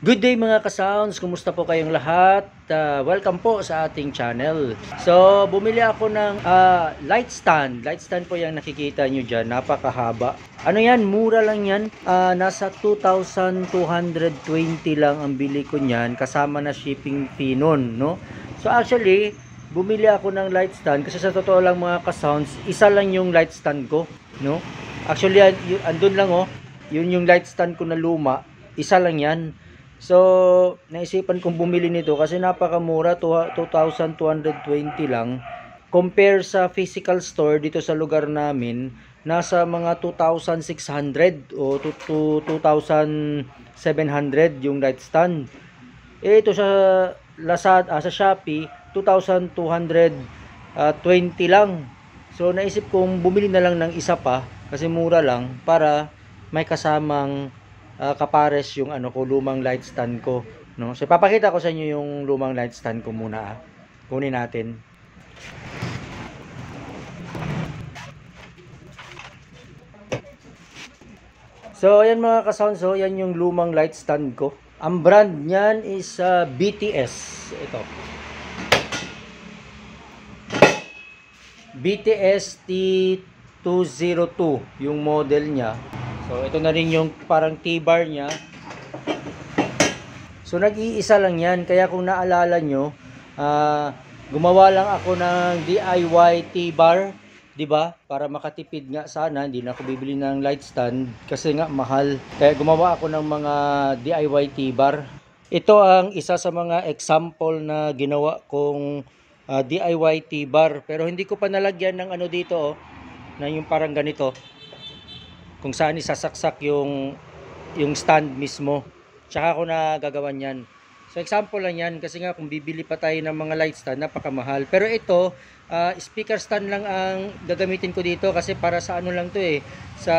Good day mga ka-sounds, kumusta po kayong lahat? Welcome po sa ating channel. So, bumili ako ng light stand. Light stand po yung nakikita nyo dyan, napakahaba. Ano yan, mura lang yan. Nasa 2,220 lang ang bili ko niyan, kasama na shipping fee nun, no? So actually, bumili ako ng light stand kasi sa totoo lang mga ka-sounds, isa lang yung light stand ko, no? Actually, andun lang oh, yun yung light stand ko na luma, isa lang yan. So, naisipan kong bumili nito kasi napakamura, 2,220 lang. Compare sa physical store dito sa lugar namin, nasa mga 2,600 o 2,700 yung light stand. Ito sa Lazada, sa Shopee, 2,220 lang. So, naisip kong bumili na lang ng isa pa kasi mura lang para may kasamang kapares yung lumang light stand ko, no? So papakita ko sa inyo yung lumang light stand ko muna. Kunin natin. So ayan mga ka-sounds, so yan yung lumang light stand ko. Ang brand niyan is BTS. Ito. BTS T202 yung model niya. So, ito na rin yung parang T-bar niya. So, nag-iisa lang yan. Kaya kung naalala nyo, gumawa lang ako ng DIY T-bar. Diba? Para makatipid nga sana. Hindi na ako bibili ng light stand kasi nga mahal. Kaya gumawa ako ng mga DIY T-bar. Ito ang isa sa mga example na ginawa kong DIY T-bar. Pero hindi ko pa nalagyan ng ano dito, oh, na yung parang ganito, kung saan isasaksak yung stand mismo. Tsaka ako na gagawan yan. So example lang yan kasi nga kung bibili pa tayo ng mga light stand, napakamahal. Pero ito, speaker stand lang ang gagamitin ko dito kasi para sa ano lang to eh. Sa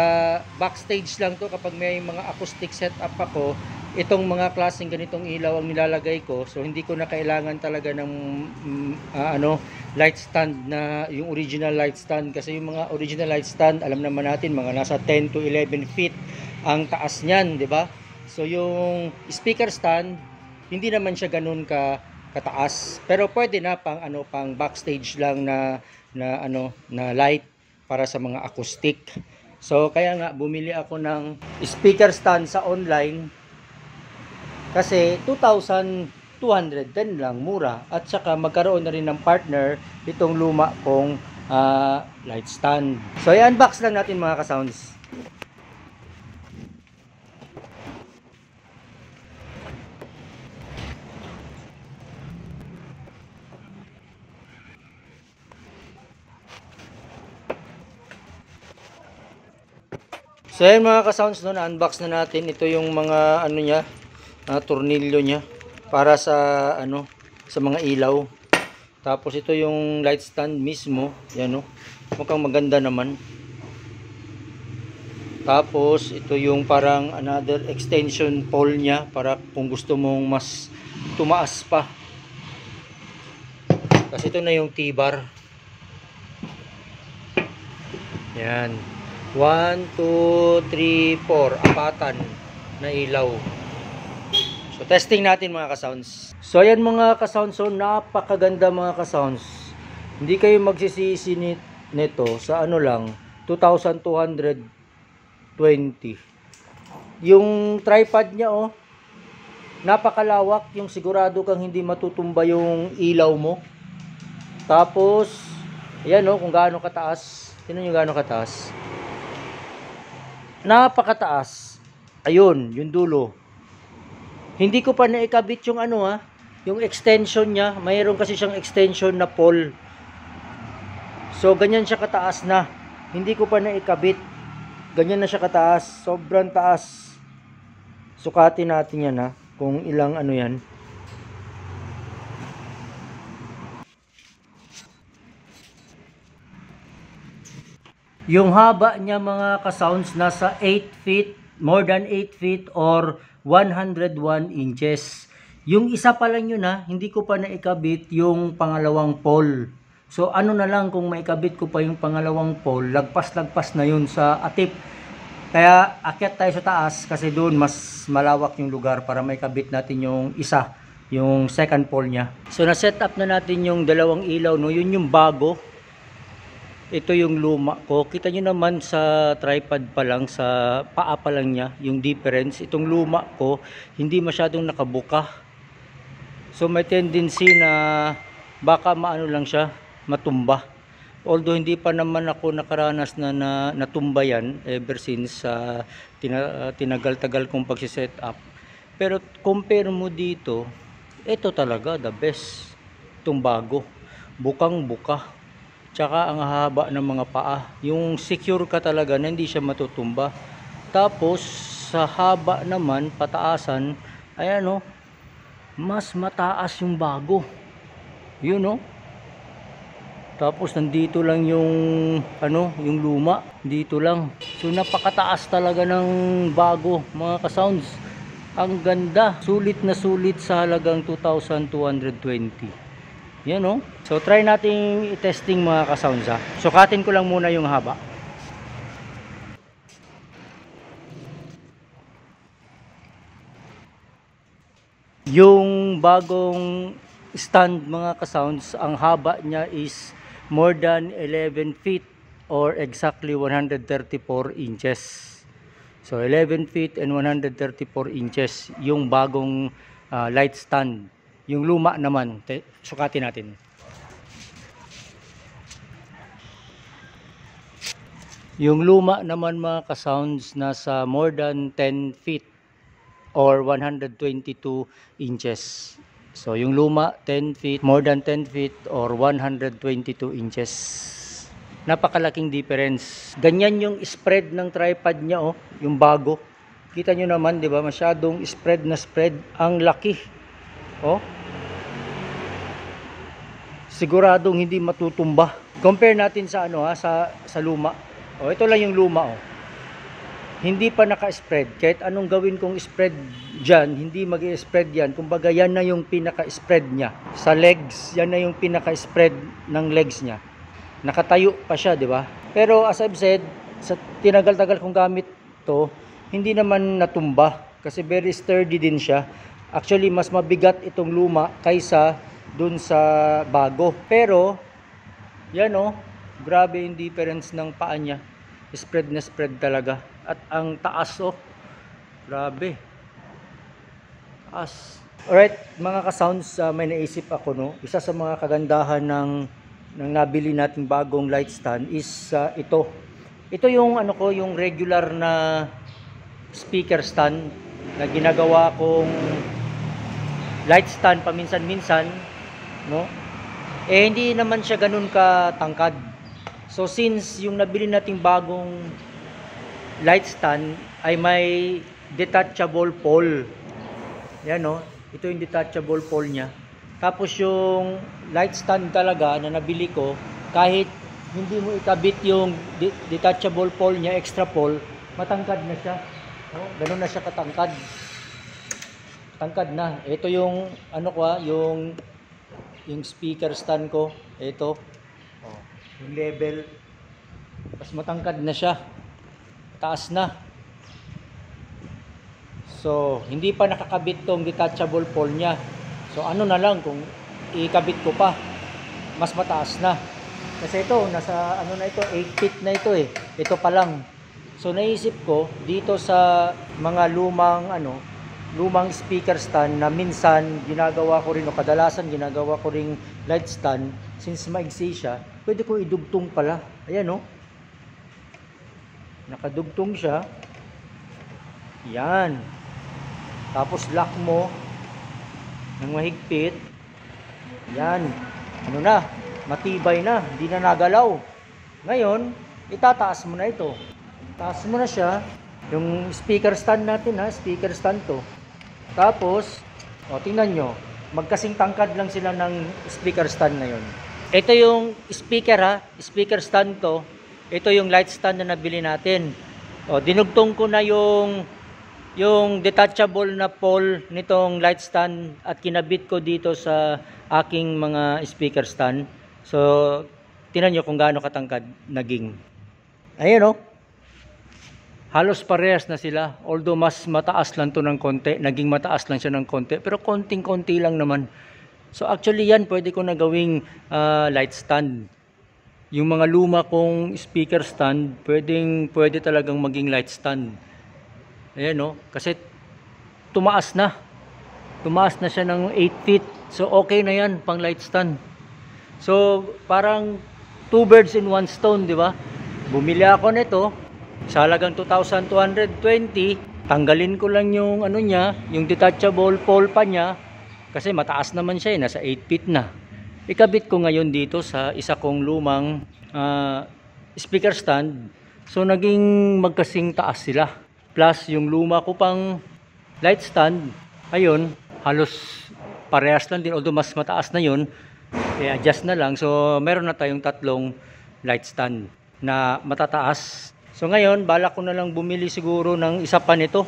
backstage lang to kapag may mga acoustic setup ako. Itong mga klaseng ganitong ilaw ang nilalagay ko. So hindi ko na kailangan talaga ng light stand na yung original light stand kasi yung mga original light stand, alam naman natin mga nasa 10 to 11 feet ang taas niyan, 'di ba? So yung speaker stand hindi naman siya ganun kataas. Pero pwede na pang backstage lang na light para sa mga acoustic. So kaya nga bumili ako ng speaker stand sa online kasi 2,210 lang, mura. At saka magkaroon na rin ng partner itong luma kong light stand. So i-unbox lang natin mga ka-sounds. So yan mga ka-sounds, no, na-unbox na natin. Ito yung mga niya, tornilyo niya para sa sa mga ilaw. Tapos ito yung light stand mismo, yan, no. Mukhang maganda naman. Tapos ito yung parang another extension pole niya para kung gusto mong mas tumaas pa. Kasi ito na yung T-bar. Yan. 1, 2, 3, 4. Apatan na ilaw. So testing natin mga ka-sounds. So ayan mga ka-sounds, so napakaganda mga ka-sounds. Hindi kayo magsisisi nito sa lang 2,220. Yung tripod niya, oh, napakalawak, yung sigurado kang hindi matutumba yung ilaw mo. Tapos ayan, oh, kung gaano kataas. Tingnan niyo gaano kataas. Napakataas. Ayun, yung dulo. Hindi ko pa naikabit yung yung extension niya. Mayroon kasi siyang extension na pole. So ganyan siya kataas na. Hindi ko pa naikabit. Ganyan na siya kataas. Sobrang taas. Sukatin natin yan kung ilang yan. Yung haba niya mga ka-sounds nasa 8 feet, more than 8 feet or 101 inches. Yung isa pa lang yun hindi ko pa naikabit yung pangalawang pole. So ano na lang kung maikabit ko pa yung pangalawang pole, lagpas-lagpas na yun sa atip. Kaya akyat tayo sa taas kasi doon mas malawak yung lugar para may kabit natin yung isa, yung second pole niya. So na-set up na natin yung dalawang ilaw, no? Yun yung bago. Ito yung luma ko. Kita nyo naman sa tripod pa lang, sa paa pa lang niya, yung difference. Itong luma ko, hindi masyadong nakabuka. So may tendency na baka maano lang siya, matumba. Although hindi pa naman ako nakaranas na natumba yan ever since tinagal-tagal kong pagsiset up. Pero compare mo dito, ito talaga the best. Itong bago, bukang-buka. Tsaka ang haba ng mga paa. Yung secure ka talaga na hindi siya matutumba. Tapos sa haba naman, pataasan, ayan o, mas mataas yung bago. Yun o. Tapos nandito lang yung yung luma, dito lang. So napakataas talaga ng bago, mga ka-sounds. Ang ganda, sulit na sulit sa halagang 2,220. Yan oh. So try nating i-testing mga ka-sounds ha. Sukatin ko lang muna yung haba. Yung bagong stand mga ka-sounds, ang haba niya is more than 11 feet or exactly 134 inches. So 11 feet and 134 inches yung bagong light stand. Yung luma naman, sukatin natin. Yung luma naman mga ka-sounds nasa more than 10 feet or 122 inches. So yung luma 10 feet, more than 10 feet or 122 inches. Napakalaking difference. Ganyan yung spread ng tripod niya oh, yung bago. Kita nyo naman, 'di ba? Masyadong spread na spread, ang laki. Oh. Siguradong hindi matutumba. Compare natin sa sa luma. Oh, ito lang yung luma oh. Hindi pa naka-spread. Kahit anong gawin kong spread dyan, hindi mag-i-spread yan. Kumbaga, yan na yung pinaka-spread niya. Sa legs, yan na yung pinaka-spread ng legs niya. Nakatayo pa siya, di ba? Pero as I've said, sa tinagal-tagal kong gamit to, hindi naman natumba. Kasi very sturdy din siya. Actually, mas mabigat itong luma kaysa dun sa bago. Pero, yan oh, grabe yung difference ng paa niya. Spread na spread talaga. At ang taas oh, grabe taas. Alright mga ka-sounds, may naisip ako no. Isa sa mga kagandahan ng nabili nating bagong light stand is ito yung yung regular na speaker stand na ginagawa kong light stand paminsan-minsan no. Hindi naman siya ganun katangkad. So since yung nabili nating bagong light stand ay may detachable pole. Yan no, ito yung detachable pole niya. Tapos yung light stand talaga na nabili ko, kahit hindi mo ikabit yung detachable pole niya, extra pole, matangkad na siya. Oh, ganun na siya katangkad. Tangkad na. Ito yung yung speaker stand ko. Ito. Oh, yung level. Mas matangkad na siya. Taas na. So, hindi pa nakakabit tong detachable pole niya. So, ano na lang kung ikabit ko pa, mas mataas na. Kasi ito, nasa na ito, 8 feet na ito eh. Ito pa lang. So, naisip ko, dito sa mga lumang speaker stand na minsan ginagawa ko rin, o kadalasan ginagawa ko ring light stand, since maigsi siya, pwede ko idugtong pala. Ayan oh. Nakadugtong siya. Yan. Tapos lock mo ng mahigpit. Yan. Ano na? Matibay na. Hindi na nagalaw. Ngayon, itataas mo na ito. Taas mo na siya. Yung speaker stand natin ha. Speaker stand to. Tapos, tingnan nyo. Magkasing tangkad lang sila ng speaker stand ngayon. Ito yung speaker ha. Speaker stand to. Ito yung light stand na nabili natin. Dinugtong ko na yung detachable na pole nitong light stand at kinabit ko dito sa aking mga speaker stand. So, tingnan nyo kung gaano katangkad naging. Ayun oh. halos parehas na sila. Although mas mataas lang to ng konti, naging mataas lang siya ng konti, pero konting-konti lang naman. So actually yan, pwede ko na gawing light stand. Yung mga luma kong speaker stand, pwede talagang maging light stand. Ayan no, kasi tumaas na. Tumaas na siya ng 8 feet. So okay na yan pang light stand. So parang 2 birds in 1 stone, di ba? Bumili ako nito sa halagang 2,220. Tanggalin ko lang yung ano niya, yung detachable pole pa niya kasi mataas naman siya, nasa 8 feet na. Ikabit ko ngayon dito sa isa kong lumang speaker stand. So naging magkasing taas sila. Plus yung luma ko pang light stand, ayun, halos parehas lang din, although mas mataas na yun. I-adjust na lang. So meron na tayong tatlong light stand na matataas. So ngayon, balak ko na lang bumili siguro ng isa pa nito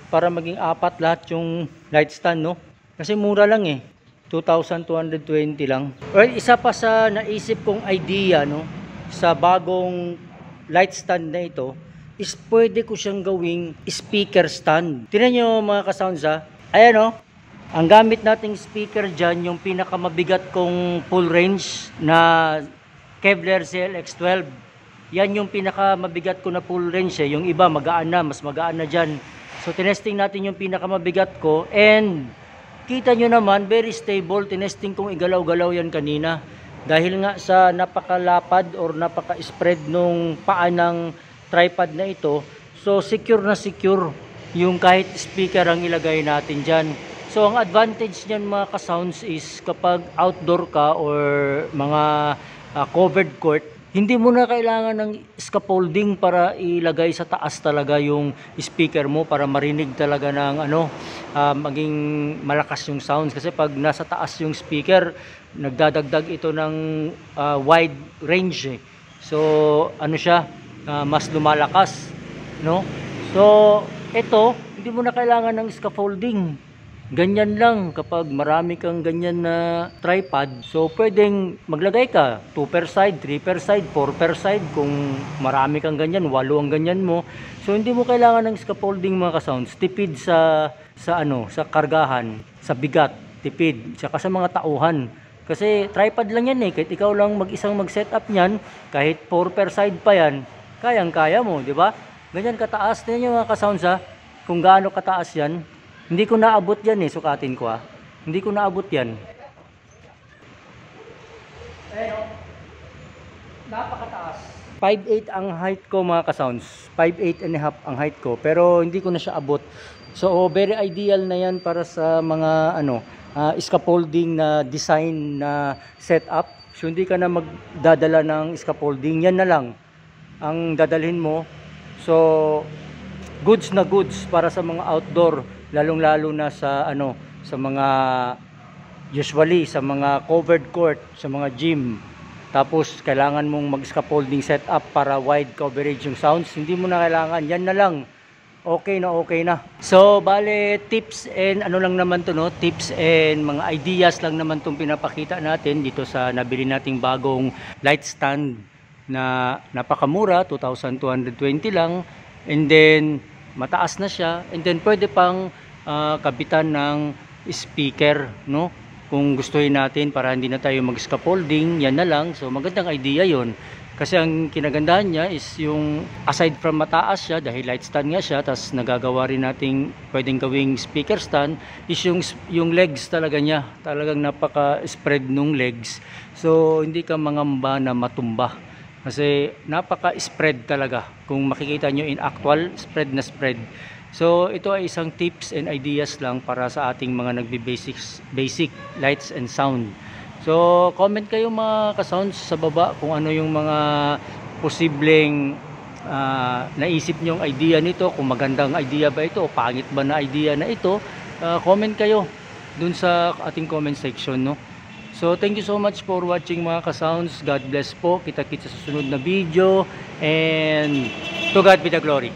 para maging 4 lahat yung light stand, no? Kasi mura lang eh. 2,220 lang. Well, isa pa sa naisip kong idea, no, sa bagong light stand na ito is pwede ko siyang gawing speaker stand. Tingnan nyo mga ka-sounds ha. Ayan o. Ang gamit nating speaker dyan, yung pinakamabigat kong full range na Kevlar CLX12. Yan yung pinakamabigat ko na full range eh. Yung iba magaan na, mas magaan na dyan. So tinesting natin yung pinakamabigat ko and kita nyo naman, very stable. Tinesting kong igalaw-galaw yan kanina. Dahil nga sa napakalapad or napaka-spread nung paa ng tripod na ito. So secure na secure yung kahit speaker ang ilagay natin dyan. So ang advantage niyan mga ka-sounds is kapag outdoor ka or mga covered court, hindi mo na kailangan ng scaffolding para ilagay sa taas talaga yung speaker mo para marinig talaga ng maging malakas yung sounds. Kasi pag nasa taas yung speaker, nagdadagdag ito ng wide range eh. So ano siya, mas lumalakas, no? So ito, hindi mo na kailangan ng scaffolding. Ganyan lang kapag marami kang ganyan na tripod. So pwedeng maglagay ka 2 per side, 3 per side, 4 per side. Kung marami kang ganyan, 8 ang ganyan mo. So hindi mo kailangan ng scaffolding mga ka-sounds. Tipid sa kargahan, sa bigat, tipid, saka sa mga tauhan. Kasi tripod lang yan eh. Kahit ikaw lang mag-isang mag-setup niyan, kahit 4 per side pa yan, kayang-kaya mo, di ba? Ganyan kataas din yung mga ka-sounds ha. Kung gaano kataas yan. Hindi ko naabot yan eh, sukatin ko Hindi ko naabot yan. Ayun, napakataas. 5'8" ang height ko mga ka-sounds. 5'8 and a half ang height ko. Pero hindi ko na siya abot. So very ideal na yan para sa mga scaffolding na design na setup. So hindi ka na magdadala ng scaffolding. Yan na lang ang dadalhin mo. So goods na goods para sa mga outdoor. Lalong-lalo na sa sa mga usually sa mga covered court, sa mga gym. Tapos kailangan mong mag-scaffolding setup para wide coverage yung sounds. Hindi mo na kailangan, yan na lang. Okay na. So bale tips and lang naman to, no? Tips and mga ideas lang naman tong pinapakita natin dito sa nabili nating bagong light stand na napakamura, 2,220 lang. And then mataas na siya, and then pwede pang kabitan ng speaker, no? Kung gustuhin natin para hindi na tayo mag-scaffolding, yan na lang. So magandang idea yon. Kasi ang kinagandahan niya is yung aside from mataas siya, dahil light stand nga siya, tas nagagawa rin nating pwedeng gawing speaker stand, is yung legs talaga niya. Talagang napaka-spread nung legs. So hindi ka mangamba na matumba. Kasi napaka-spread talaga. Kung makikita nyo in actual, spread na spread. So ito ay isang tips and ideas lang para sa ating mga basic lights and sound. So comment kayo mga ka-sounds sa baba kung ano yung mga posibleng naisip nyong idea nito. Kung magandang idea ba ito o pangit ba na idea na ito. Comment kayo dun sa ating comment section, no? So thank you so much for watching mga ka-sounds. God bless po. Kita-kits sa susunod na video. And to God be the glory.